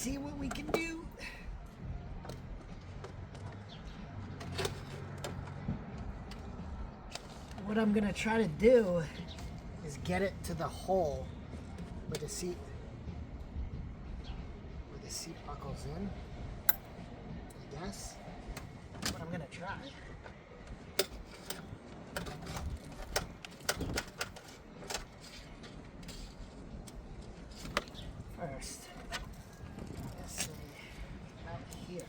see what we can do. What I'm gonna try to do is get it to the hole where the seat buckles in, I guess. That's what I'm gonna try. First, let's see, out here.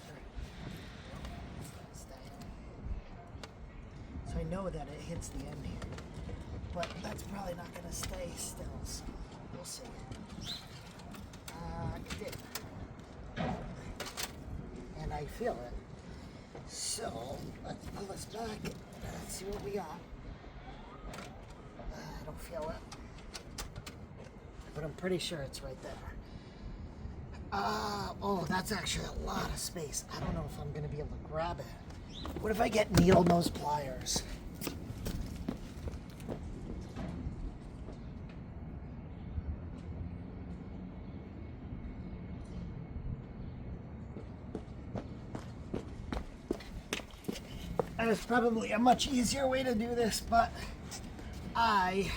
So I know that it hits the end here, but that's probably not going to stay still, so we'll see. It did. And I feel it. So let's pull this back and let's see what we got. I don't feel it, but I'm pretty sure it's right there. Oh, that's actually a lot of space. I don't know if I'm going to be able to grab it. What if I get needle nose pliers? There's probably a much easier way to do this, but I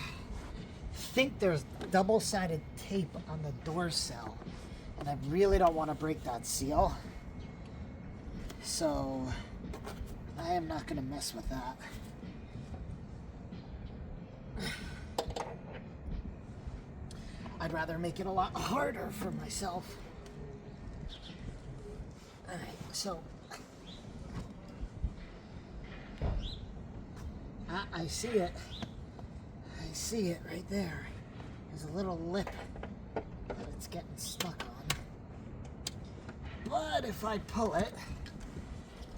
think there's double-sided tape on the door sill, and I really don't want to break that seal. So I am not going to mess with that. I'd rather make it a lot harder for myself. Alright, so I see it. I see it right there. There's a little lip that it's getting stuck on. But if I pull it,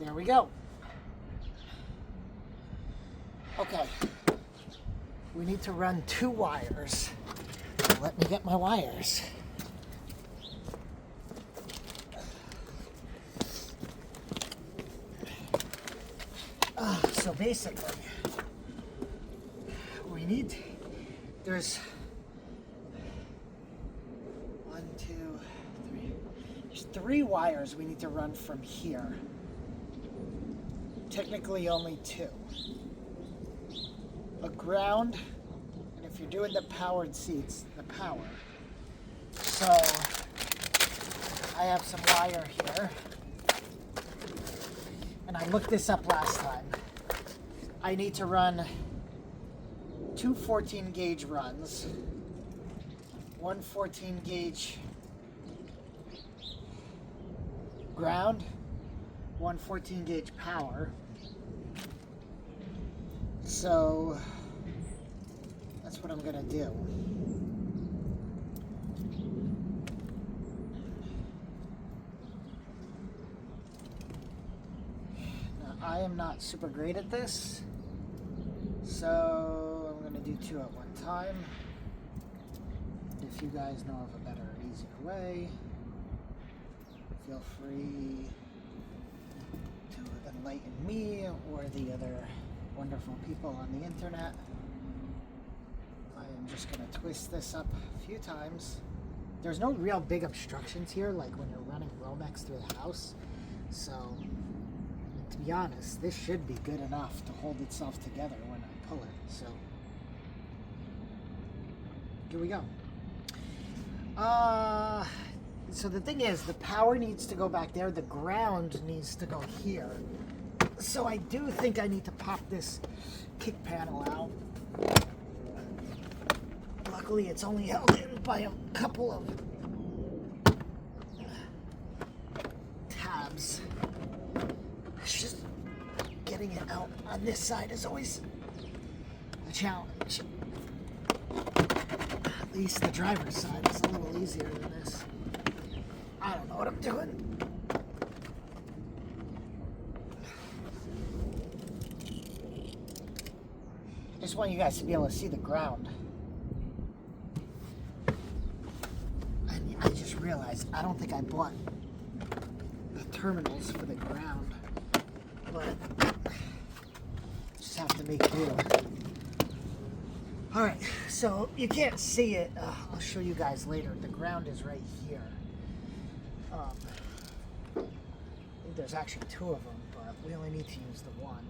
there we go. Okay. We need to run 2 wires. Let me get my wires. So basically, we need, there's 1, 2, 3. There's 3 wires we need to run from here. Technically only 2. A ground, and if you're doing the powered seats, the power. So I have some wire here, and I looked this up last time. I need to run 2 14 gauge runs, 1 14 gauge ground, 1 14 gauge power. So that's what I'm gonna do. Now, I am not super great at this, so I'm gonna do 2 at one time. If you guys know of a better, easier way, feel free to enlighten me or the other wonderful people on the internet. I am just going to twist this up a few times. There's no real big obstructions here, like when you're running Romex through the house. So, to be honest, this should be good enough to hold itself together when I pull it. So, here we go. So the thing is, the power needs to go back there. The ground needs to go here. So I do think I need to pop this kick panel out. Luckily, it's only held in by a couple of tabs. It's just getting it out on this side is always a challenge. At least the driver's side is a little easier than this. I don't know what I'm doing. I just want you guys to be able to see the ground. And I just realized I don't think I bought the terminals for the ground, but just have to make do. All right, so you can't see it. I'll show you guys later. The ground is right here. I think there's actually 2 of them, but we only need to use the one.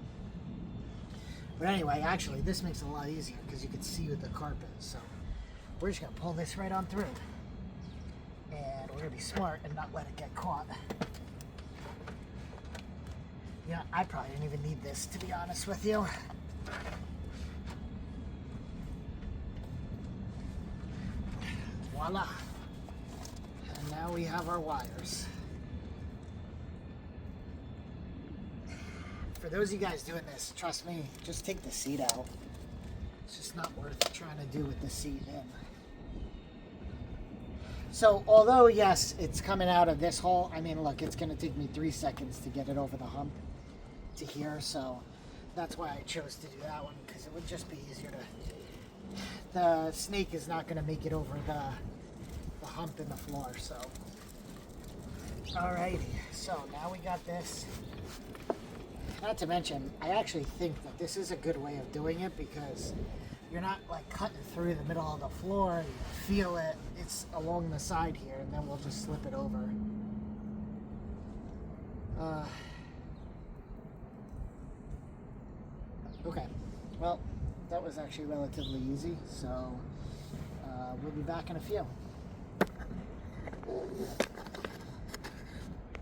But anyway, actually, this makes it a lot easier because you can see what the carpet is. So we're just going to pull this right on through. And we're going to be smart and not let it get caught. Yeah, I probably didn't even need this, to be honest with you. Voila. And now we have our wires. For those of you guys doing this, trust me, just take the seat out. It's just not worth trying to do with the seat in. So, although, yes, it's coming out of this hole, I mean, look, it's going to take me 3 seconds to get it over the hump to here, so that's why I chose to do that one, because it would just be easier to... The snake is not going to make it over the hump in the floor, so... Alrighty, so now we got this. Not to mention, I actually think that this is a good way of doing it because you're not like cutting through the middle of the floor. You feel it. It's along the side here, and then we'll just slip it over. Okay. Well, that was actually relatively easy, so we'll be back in a few.